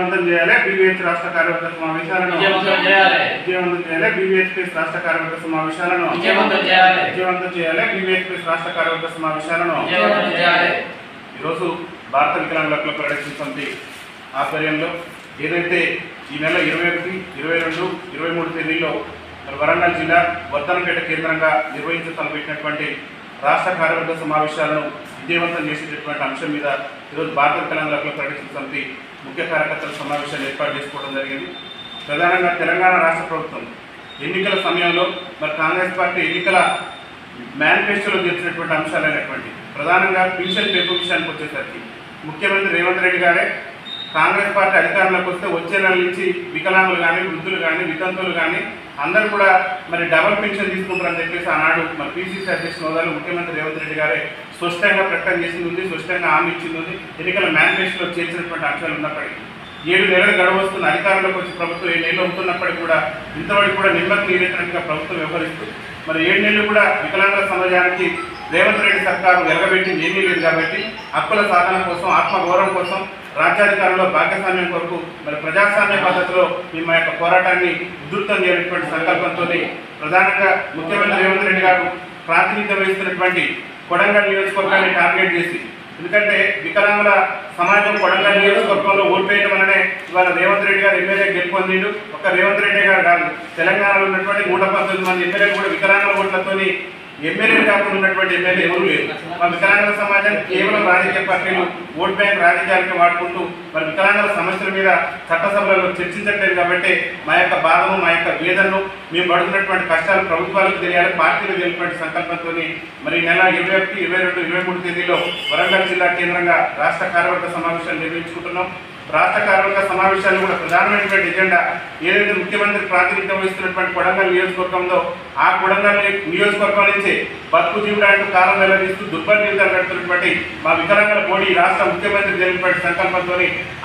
విజయవంతం చేయాలి. బీవీహెచ్ రాష్ట్ర కార్యవర్గ సమావేశాలను విజయవంతం చేయాలి. బీవీహెచ్పీఎస్ రాష్ట్ర కార్యవర్గ సమావేశాలను విజయవంతం చేయాలి. బీవీహెచ్పీఎస్ రాష్ట్ర కార్యవర్గ సమావేశాలను విజయవంతం చేయాలి. ఈరోజు భారత వికలాంగుల హక్కుల పరిరక్షణ సమితి ఆధ్వర్యంలో ఏదైతే ఈ నెల 21, 22, 23 తేదీల్లో వరంగల్ జిల్లా వర్ధనపేట కేంద్రంగా తలపెట్టినటువంటి రాష్ట్ర కార్యవర్గ సమావేశాలను విజయవంతం చేసేటటువంటి అంశం మీద ఈరోజు భారత వికలాంగుల హక్కుల పరిరక్షణ సమితి ముఖ్య కార్యకర్తల సమావేశాలు ఏర్పాటు చేసుకోవడం జరిగింది. ప్రధానంగా తెలంగాణ రాష్ట్ర ప్రభుత్వం ఎన్నికల సమయంలో మరి కాంగ్రెస్ పార్టీ ఎన్నికల మేనిఫెస్టోలో చేసినటువంటి అంశాలైనటువంటి ప్రధానంగా పెన్షన్ పెంపు విషయానికి వచ్చేసరికి ముఖ్యమంత్రి రేవంత్ రెడ్డి గారే కాంగ్రెస్ పార్టీ అధికారంలోకి వస్తే వచ్చే నెల నుంచి వికలాంగులు కానీ, వృద్ధులు కానీ, వితంతువులు కానీ అందరూ కూడా మరి డబల్ పెన్షన్ తీసుకుంటారని చెప్పేసి ఆనాడు మరి పీసీసీ అధ్యక్షుల హోదాలో ముఖ్యమంత్రి రేవంత్ రెడ్డి గారే స్పష్టంగా ప్రకటన చేసింది ఉంది, స్పష్టంగా హామీ ఇచ్చింది ఉంది. ఎన్నికల మేనిఫెస్టోలో చేసినటువంటి అంశాలు ఉన్నప్పటికీ 7 నెలలు గడువు వస్తున్న అధికారంలోకి వచ్చి ప్రభుత్వం 7 నెలలు అవుతున్నప్పటికీ కూడా ఇంతవరకు కూడా నిమ్మకు నీరెత్తినట్టుగా ప్రభుత్వం వ్యవహరిస్తూ మరి 7 నెలలు కూడా వికలాంగుల సమాజానికి రేవంత్ రెడ్డి సర్కారు వెలగబెట్టింది ఏమీ లేదు. కాబట్టి హక్కుల సాధన కోసం, ఆత్మగౌరవం కోసం, రాజ్యాధికారంలో భాగస్వామ్యం కొరకు మరి ప్రజాస్వామ్య పద్ధతిలో మేము యొక్క పోరాటాన్ని ఉధృతం చేయాలనేటువంటి సంకల్పంతో ప్రధానంగా ముఖ్యమంత్రి రేవంత్ రెడ్డి గారు ప్రాతినిధ్యం వహిస్తున్నటువంటి కొడంగల్ నియోజకవర్గాన్ని టార్గెట్ చేసి, ఎందుకంటే వికలాంగుల సమాజం కొడంగల్ నియోజకవర్గంలో ఓటు వేయడం వల్లనే ఇవాళ రేవంత్ రెడ్డి గారు ఎమ్మెల్యే గెలుపొందిండు. ఒక రేవంత్ రెడ్డి గారు కాదు, తెలంగాణలో ఉన్నటువంటి 119 మంది ఎమ్మెల్యేలు కూడా వికలాంగుల ఓట్లతోని ఎమ్మెల్యేలు కాకుండా ఉన్నటువంటి ఎమ్మెల్యే ఎవరు లేరు. మా వికలాంగుల సమాజం కేవలం రాజకీయ పార్టీలు ఓట్ బ్యాంక్ రాజకీయాలకి వాడుకుంటూ మరి వికలాంగుల సమస్యల మీద చట్టసభలలో చర్చించట్లేదు. కాబట్టి మా యొక్క బాధను, మా యొక్క వేదనను, మేము పడుతున్నటువంటి కష్టాలు ప్రభుత్వాలకు తెలియాలి, పార్టీలకు తెలియటువంటి సంకల్పంతో మరి నెల 21, 22, 23 తేదీలో వరంగల్ జిల్లా కేంద్రంగా రాష్ట్ర కార్యవర్గ సమావేశాలు నిర్వహించుకుంటున్నాం. రాష్ట్ర కార్యవర్గ సమావేశాలు కూడా ప్రధానమైనటువంటి ఎజెండా ఏదైతే ముఖ్యమంత్రి ప్రాతినిధ్యం వహిస్తున్నటువంటి కొడంగల్ నియోజకవర్గంలో ఆ కొడంగల్ నియోజకవర్గం నుంచి బతుకు జీవుడాంటూ కాలం వెల్లదీస్తూ దుర్భర జీవితాలు గడుపుతున్నటువంటి మా వికలాంగుల బోడీ రాష్ట్ర ముఖ్యమంత్రి జరిగినటువంటి సంకల్పంతో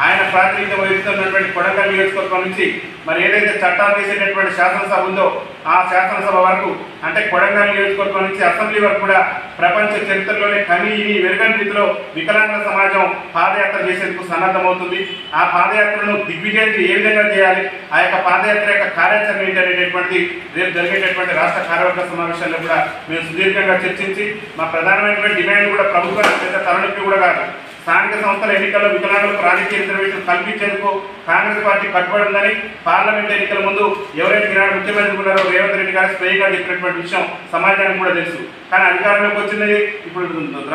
ఆయన ప్రాతినిధ్యం వహిస్తున్నటువంటి కొడంగల్ నియోజకవర్గం నుంచి మరి ఏదైతే చట్టాలు చేసేటటువంటి శాసనసభ ఉందో ఆ శాసనసభ వరకు, అంటే కొడంగల్ నియోజకవర్గం నుంచి అసెంబ్లీ వరకు కూడా ప్రపంచ చరిత్రలోనే కనీని వెరగని రీతిలో వికలాంగుల సమాజం పాదయాత్ర చేసేందుకు సన్నద్ధమవుతుంది. ఆ పాదయాత్రను దిగ్విజయం ఏ విధంగా చేయాలి, ఆ యొక్క పాదయాత్ర యొక్క కార్యాచరణ ఏంటనేటటువంటి రేపు జరిగేటటువంటి రాష్ట్ర కార్యవర్గ సమావేశాల్లో కూడా మేము సుదీర్ఘంగా చర్చించి మా ప్రధానమైనటువంటి డిమాండ్ కూడా ప్రభుత్వానికి పెద్ద తలనొప్పి కూడా కాదు, స్థానిక సంస్థల ఎన్నికల్లో వికలాంగులకు రాజకీయ రిజర్వేషన్ కల్పించేందుకు కాంగ్రెస్ పార్టీ కట్టుబడి ఉందని పార్లమెంట్ ఎన్నికల ముందు ఎవరైతే ఈనాడు ముఖ్యమంత్రి ఉన్నారో రేవంత్ రెడ్డి గారు స్వయంగా చెప్పినటువంటి విషయం సమాజానికి కూడా తెలుసు. కానీ అధికారంలోకి వచ్చింది ఇప్పుడు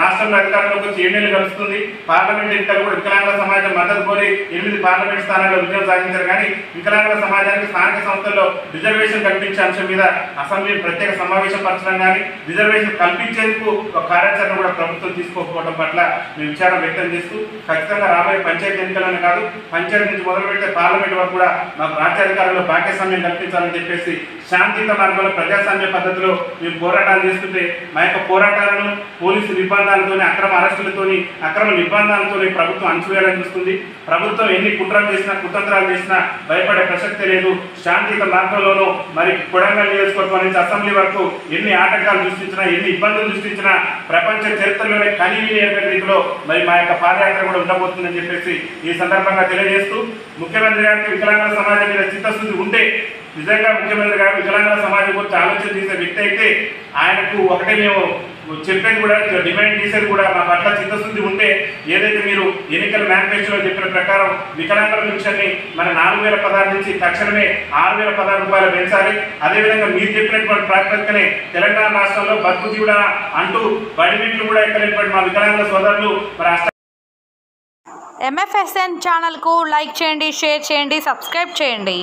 రాష్ట్రంలో అధికారంలోకి వచ్చి 7 నెలలు గడుస్తుంది. పార్లమెంట్ ఎన్నికలు కూడా వికలాంగుల సమాజం మద్దతు కోరి 8 పార్లమెంట్ స్థానాల్లో విజయం సాధించారు. కానీ వికలాంగుల సమాజానికి స్థానిక సంస్థల్లో రిజర్వేషన్ కల్పించే అంశం మీద అసెంబ్లీని ప్రత్యేక సమావేశం పరచడం కానీ రిజర్వేషన్ కల్పించేందుకు ఒక కార్యాచరణ కూడా ప్రభుత్వం తీసుకోకపోవడం పట్ల మేము విచారం వ్యక్తం చేస్తూ ఖచ్చితంగా రాబోయే పంచాయతీ ఎన్నికలనే కాదు, పంచాయతీ నుంచి మొదలు పెడితే పార్లమెంట్ వరకు కూడా మాకు రాజ్యాధికారంలో భాగస్వామ్యం కల్పించాలని చెప్పేసి శాంతియుత మార్గంలో ప్రజాస్వామ్య పద్ధతిలో మేము పోరాటాలు చేస్తుంటే మా యొక్క పోరాటాలను పోలీసు నిర్బంధాలతోని, అక్రమ అరెస్టులతోని, అక్రమ నిర్బంధాలతోని ప్రభుత్వం అణచివేయాలని చూస్తుంది. ప్రభుత్వం ఎన్ని కుట్రలు చేసినా, కుతంత్రాలు చేసినా భయపడే ప్రసక్తే లేదు. శాంతియుత మార్గంలోనూ మరి కొడంగల్ నియోజకవర్గం నుంచి అసెంబ్లీ వరకు ఎన్ని ఆటంకాలు సృష్టించినా, ఎన్ని ఇబ్బందులు సృష్టించినా ప్రపంచ చరిత్రలోనే కనీవిని ఏర్పడే రీతిలో మరి మా యొక్క పాదయాత్ర కూడా ఉండబోతుందని చెప్పేసి ఈ సందర్భంగా తెలియజేస్తూ, ముఖ్యమంత్రి గారికి వికలాంగుల సమాజం మీద చిత్తశుద్ధి ఉంటే, నిజంగా ముఖ్యమంత్రి గారు వికలాంగుల సమాజం గురించి ఆలోచన చేసే వ్యక్తి అయితే ఆయనకు ఒకటే మేము చెప్పేది కూడా, డిమాండ్ చేసేది కూడా మా పట్ల చిత్తశుద్ధి ఉంటే ఏదైతే మీరు ఎన్నికల మేనిఫెస్టోలో చెప్పిన ప్రకారం వికలాంగుల పెన్షన్ని మన 4016 నుంచి తక్షణమే 6016 రూపాయలు పెంచాలి. అదేవిధంగా మీరు చెప్పినటువంటి ప్రాతిపదికనే తెలంగాణ రాష్ట్రంలో బతుకు జీవుడా అంటూ బడిమిట్లు కూడా ఎక్కలేనటువంటి మా వికలాంగుల సోదరులు మరి MFSN ఛానల్కు లైక్ చేయండి, షేర్ చేయండి, సబ్స్క్రైబ్ చేయండి.